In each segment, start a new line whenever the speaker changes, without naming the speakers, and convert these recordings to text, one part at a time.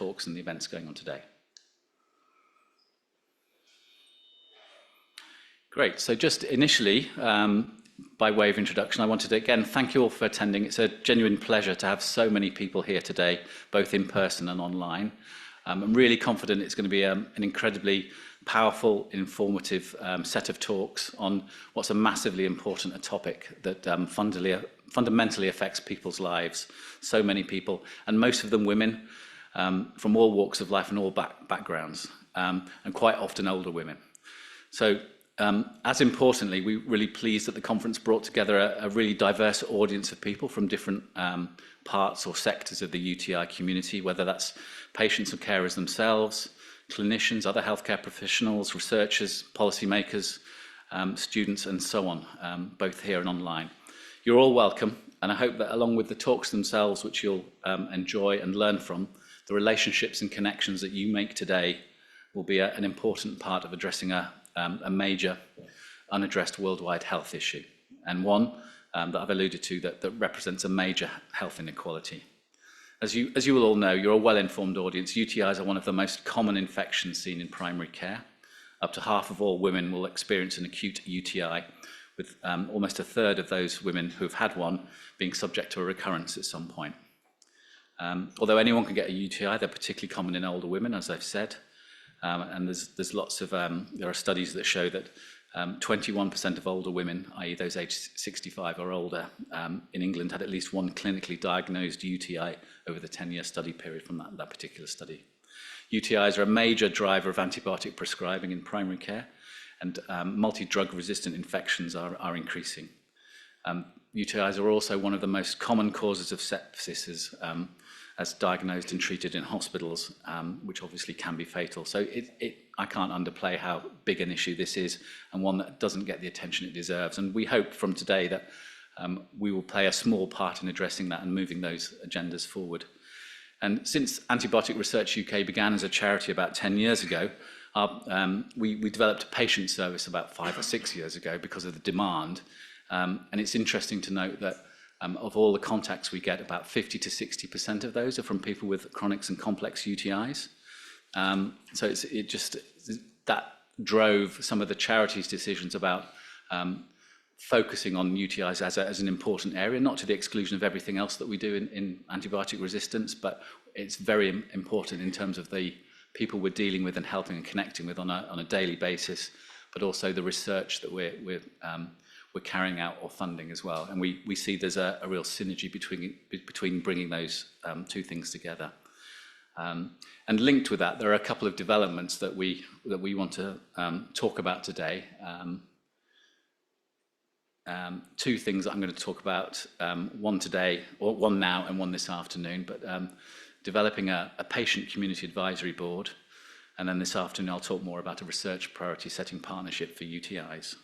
talks and the events going on today. Great, so just initially, by way of introduction, I wanted to again thank you all for attending. It's a genuine pleasure to have so many people here today, both in person and online. I'm really confident it's going to be an incredibly powerful, informative set of talks on what's a massively important topic that fundamentally affects people's lives. So many people, and most of them women, from all walks of life and all backgrounds, and quite often older women. So as importantly, we're really pleased that the conference brought together a really diverse audience of people from different parts or sectors of the UTI community, whether that's patients or carers themselves, clinicians, other healthcare professionals, researchers, policymakers, students, and so on, both here and online. You're all welcome, and I hope that along with the talks themselves, which you'll enjoy and learn from, the relationships and connections that you make today will be an important part of addressing a major unaddressed worldwide health issue, and one that I've alluded to that represents a major health inequality. As you will all know, you're a well-informed audience. UTIs are one of the most common infections seen in primary care. Up to half of all women will experience an acute UTI, with almost a third of those women who've had one being subject to a recurrence at some point. Although anyone can get a UTI, they're particularly common in older women, as I've said. And there's lots of, there are studies that show that 21% of older women, i.e. those aged 65 or older, in England had at least one clinically diagnosed UTI over the 10-year study period from that particular study. UTIs are a major driver of antibiotic prescribing in primary care, and multi-drug resistant infections are increasing. UTIs are also one of the most common causes of sepsis as diagnosed and treated in hospitals, which obviously can be fatal. So I can't underplay how big an issue this is, and one that doesn't get the attention it deserves. And we hope from today that we will play a small part in addressing that and moving those agendas forward. And since Antibiotic Research UK began as a charity about 10 years ago, we developed a patient service about 5 or 6 years ago because of the demand. And it's interesting to note that of all the contacts we get, about 50 to 60% of those are from people with chronic and complex UTIs. So that drove some of the charity's decisions about focusing on UTIs as an important area, not to the exclusion of everything else that we do in antibiotic resistance, but it's very important in terms of the people we're dealing with and helping and connecting with on a daily basis, but also the research that we're carrying out or funding as well. And we see there's a real synergy between bringing those two things together. And linked with that, there are a couple of developments that we want to talk about today. Two things that I'm going to talk about, one today, or one now and one this afternoon, but developing a patient community advisory board. And then this afternoon, I'll talk more about a research priority setting partnership for UTIs.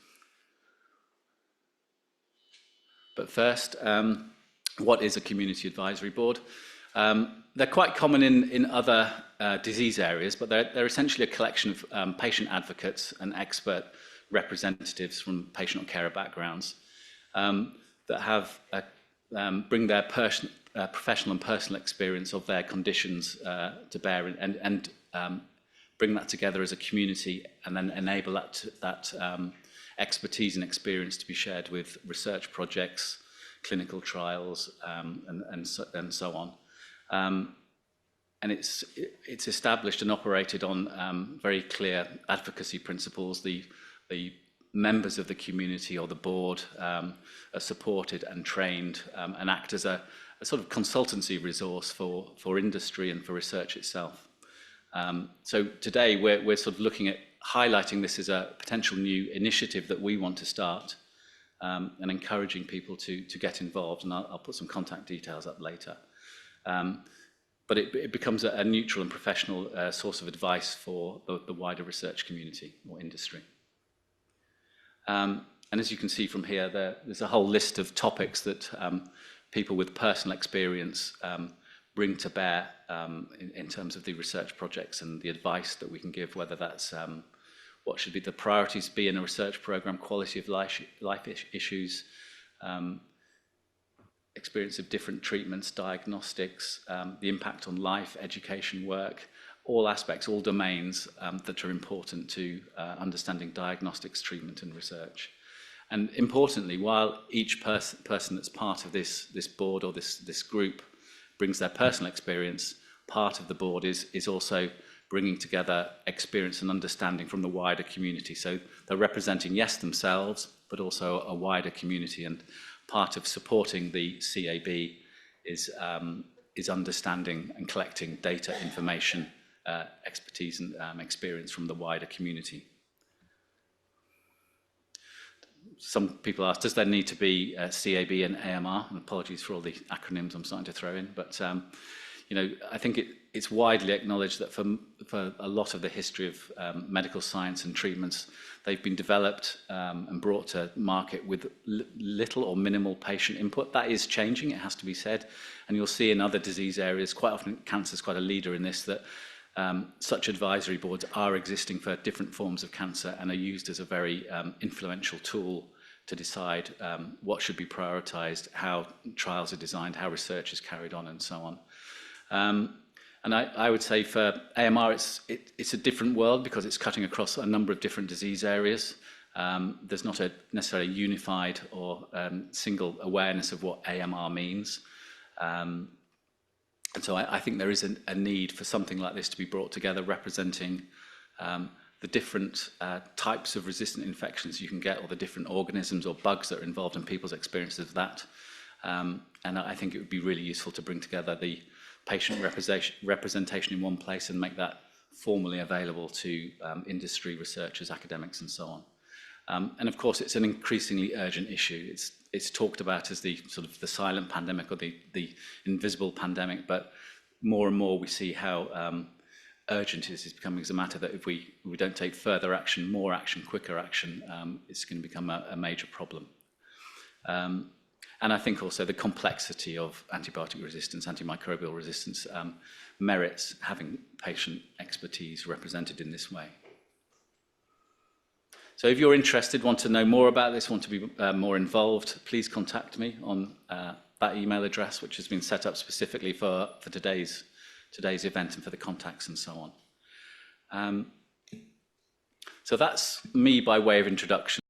But first, what is a community advisory board? They're quite common in other disease areas, but they're essentially a collection of patient advocates and expert representatives from patient or carer backgrounds that have bring their professional and personal experience of their conditions to bear and bring that together as a community, and then enable that expertise and experience to be shared with research projects, clinical trials, and so on. And it's established and operated on very clear advocacy principles. The members of the community or the board are supported and trained and act as a sort of consultancy resource for industry and for research itself. So today we're sort of looking at highlighting this as a potential new initiative that we want to start, and encouraging people to get involved, and I'll put some contact details up later. But it becomes a neutral and professional source of advice for the wider research community or industry. And as you can see from here, there's a whole list of topics that people with personal experience bring to bear in terms of the research projects and the advice that we can give, whether that's what should be the priorities be in a research program, quality of life issues, experience of different treatments, diagnostics, the impact on life, education, work, all aspects, all domains that are important to understanding diagnostics, treatment and research. And importantly, while each person that's part of this board or this group brings their personal experience, part of the board is also bringing together experience and understanding from the wider community. So they're representing, yes, themselves, but also a wider community. And part of supporting the CAB is understanding and collecting data, information, expertise and experience from the wider community. Some people ask, does there need to be CAB and AMR? And apologies for all the acronyms I'm starting to throw in, but you know, I think it's widely acknowledged that for a lot of the history of medical science and treatments, they've been developed and brought to market with little or minimal patient input. That is changing, it has to be said, and you'll see in other disease areas, quite often cancer is quite a leader in this, that such advisory boards are existing for different forms of cancer and are used as a very influential tool to decide what should be prioritised, how trials are designed, how research is carried on, and so on. And I would say for AMR, it's a different world because it's cutting across a number of different disease areas. There's not a necessarily unified or single awareness of what AMR means. And so I think there is a need for something like this to be brought together, representing the different types of resistant infections you can get, or the different organisms or bugs that are involved in people's experiences of that. And I think it would be really useful to bring together the patient representation in one place and make that formally available to industry, researchers, academics, and so on. And of course, it's an increasingly urgent issue. It's talked about as the sort of the silent pandemic or the invisible pandemic, but more and more we see how urgent it is becoming as a matter that if we don't take further action, more action, quicker action, it's going to become a major problem. And I think also the complexity of antibiotic resistance, antimicrobial resistance, merits having patient expertise represented in this way. So if you're interested, want to know more about this, want to be more involved, please contact me on that email address, which has been set up specifically for today's event and for the contacts and so on. So that's me by way of introduction.